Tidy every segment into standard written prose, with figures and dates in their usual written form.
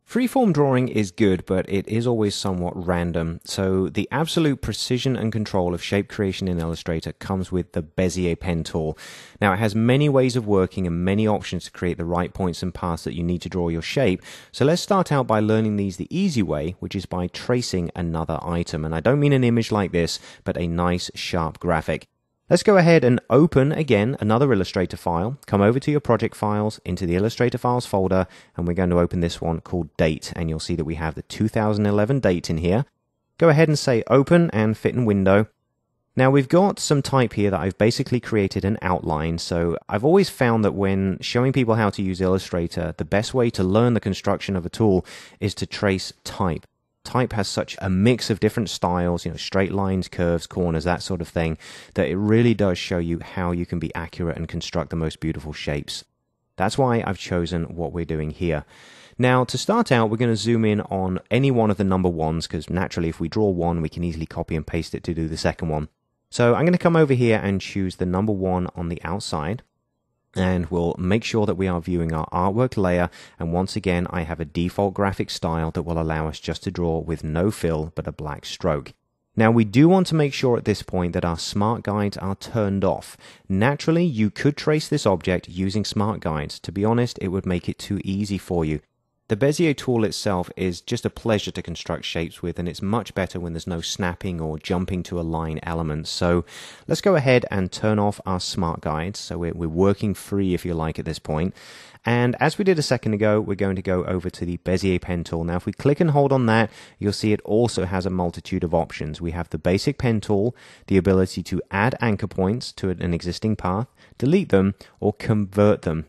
Freeform drawing is good, but it is always somewhat random, so the absolute precision and control of shape creation in Illustrator comes with the Bezier pen tool. Now, it has many ways of working and many options to create the right points and paths that you need to draw your shape, so let's start out by learning these the easy way, which is by tracing another item. And I don't mean an image like this, but a nice sharp graphic. Let's go ahead and open, again, another Illustrator file. Come over to your project files, into the Illustrator files folder, and we're going to open this one called Date, and you'll see that we have the 2011 date in here. Go ahead and say Open and Fit in Window. Now, we've got some type here that I've basically created an outline, so I've always found that when showing people how to use Illustrator, the best way to learn the construction of a tool is to trace type. Type has such a mix of different styles, straight lines, curves, corners, that sort of thing, that it really does show you how you can be accurate and construct the most beautiful shapes. That's why I've chosen what we're doing here. Now, to start out, we're going to zoom in on any one of the number ones, because naturally, if we draw one, we can easily copy and paste it to do the second one. So I'm going to come over here and choose the number one on the outside. And we'll make sure that we are viewing our artwork layer, and once again I have a default graphic style that will allow us just to draw with no fill but a black stroke. Now, we do want to make sure at this point that our smart guides are turned off. Naturally, you could trace this object using smart guides. To be honest, it would make it too easy for you. The Bezier tool itself is just a pleasure to construct shapes with, and it's much better when there's no snapping or jumping to align elements. So let's go ahead and turn off our smart guides. So we're working free, if you like, at this point. And as we did a second ago, we're going to go over to the Bezier pen tool. Now, if we click and hold on that, you'll see it also has a multitude of options. We have the basic pen tool, the ability to add anchor points to an existing path, delete them, or convert them.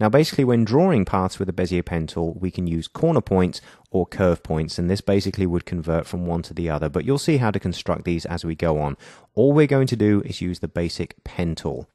Now, basically, when drawing paths with the Bezier pen tool, we can use corner points or curve points, and this basically would convert from one to the other, but you'll see how to construct these as we go on. All we're going to do is use the basic pen tool.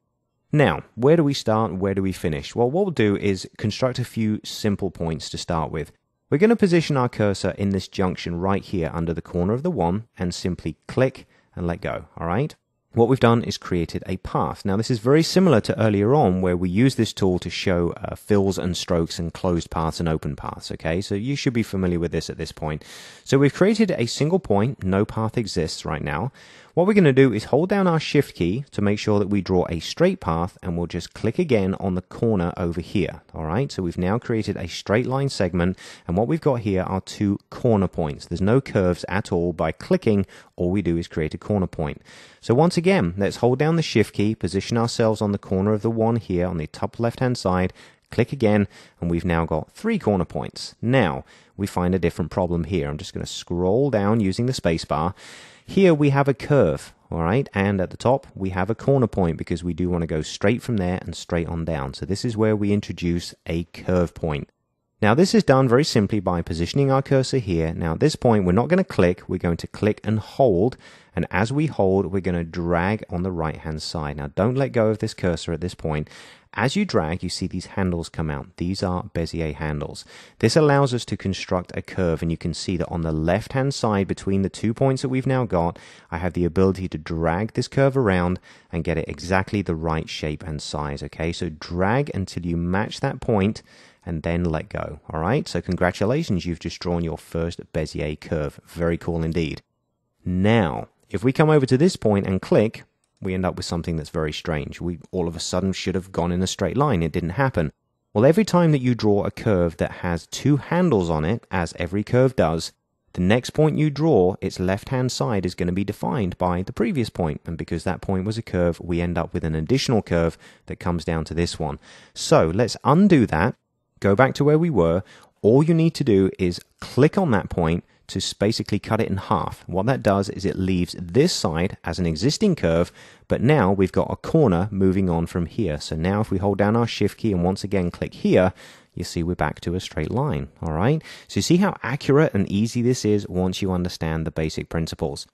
Now, where do we start and where do we finish? Well, what we'll do is construct a few simple points to start with. We're going to position our cursor in this junction right here under the corner of the one and simply click and let go, all right? What we've done is created a path. Now, this is very similar to earlier on where we used this tool to show fills and strokes and closed paths and open paths, okay? So you should be familiar with this at this point. So we've created a single point. No path exists right now. What we're going to do is hold down our Shift key to make sure that we draw a straight path, and we'll just click again on the corner over here, all right? So we've now created a straight line segment, and what we've got here are two corner points. There's no curves at all. By clicking, all we do is create a corner point. So once again, let's hold down the Shift key, position ourselves on the corner of the one here on the top left-hand side, click again, and we've now got 3 corner points. Now, we find a different problem here. I'm just going to scroll down using the spacebar. Here we have a curve, all right, and at the top we have a corner point because we do want to go straight from there and straight on down. So this is where we introduce a curve point. Now, this is done very simply by positioning our cursor here. Now, at this point, we're not going to click. We're going to click and hold. And as we hold, we're going to drag on the right-hand side. Now, don't let go of this cursor at this point. As you drag, you see these handles come out. These are Bezier handles. This allows us to construct a curve, and you can see that on the left-hand side between the 2 points that we've now got, I have the ability to drag this curve around and get it exactly the right shape and size, okay? So drag until you match that point, and then let go, all right? So congratulations, you've just drawn your first Bezier curve. Very cool indeed. Now, if we come over to this point and click, we end up with something that's very strange. We all of a sudden should have gone in a straight line. It didn't happen. Well, every time that you draw a curve that has 2 handles on it, as every curve does, the next point you draw, its left-hand side is going to be defined by the previous point. And because that point was a curve, we end up with an additional curve that comes down to this one. So let's undo that. Go back to where we were. All you need to do is click on that point to basically cut it in half. What that does is it leaves this side as an existing curve, but now we've got a corner moving on from here. So now if we hold down our Shift key and once again click here, you see we're back to a straight line, all right? So you see how accurate and easy this is once you understand the basic principles.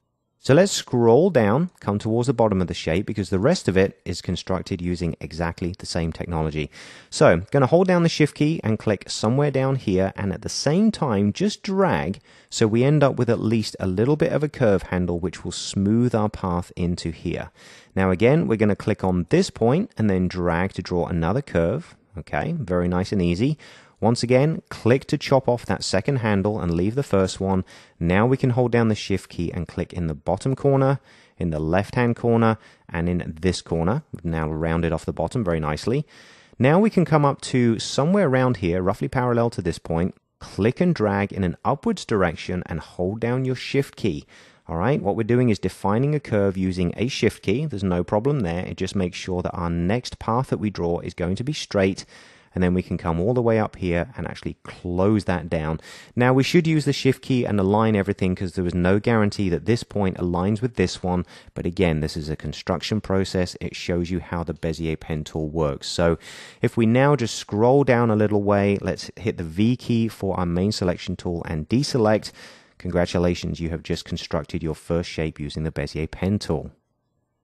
So let's scroll down, come towards the bottom of the shape because the rest of it is constructed using exactly the same technology. So I'm going to hold down the Shift key and click somewhere down here, and at the same time just drag so we end up with at least a little bit of a curve handle which will smooth our path into here. Now again, we're going to click on this point and then drag to draw another curve. Okay, very nice and easy. Once again, click to chop off that second handle and leave the first one. Now we can hold down the Shift key and click in the bottom corner, in the left-hand corner, and in this corner. We've now rounded off the bottom very nicely. Now we can come up to somewhere around here, roughly parallel to this point, click and drag in an upwards direction and hold down your Shift key. All right, what we're doing is defining a curve using a Shift key. There's no problem there. It just makes sure that our next path that we draw is going to be straight. And then we can come all the way up here and actually close that down. Now we should use the Shift key and align everything because there was no guarantee that this point aligns with this one. But again, this is a construction process. It shows you how the Bezier pen tool works. So if we now just scroll down a little way, let's hit the V key for our main selection tool and deselect. Congratulations, you have just constructed your first shape using the Bezier pen tool.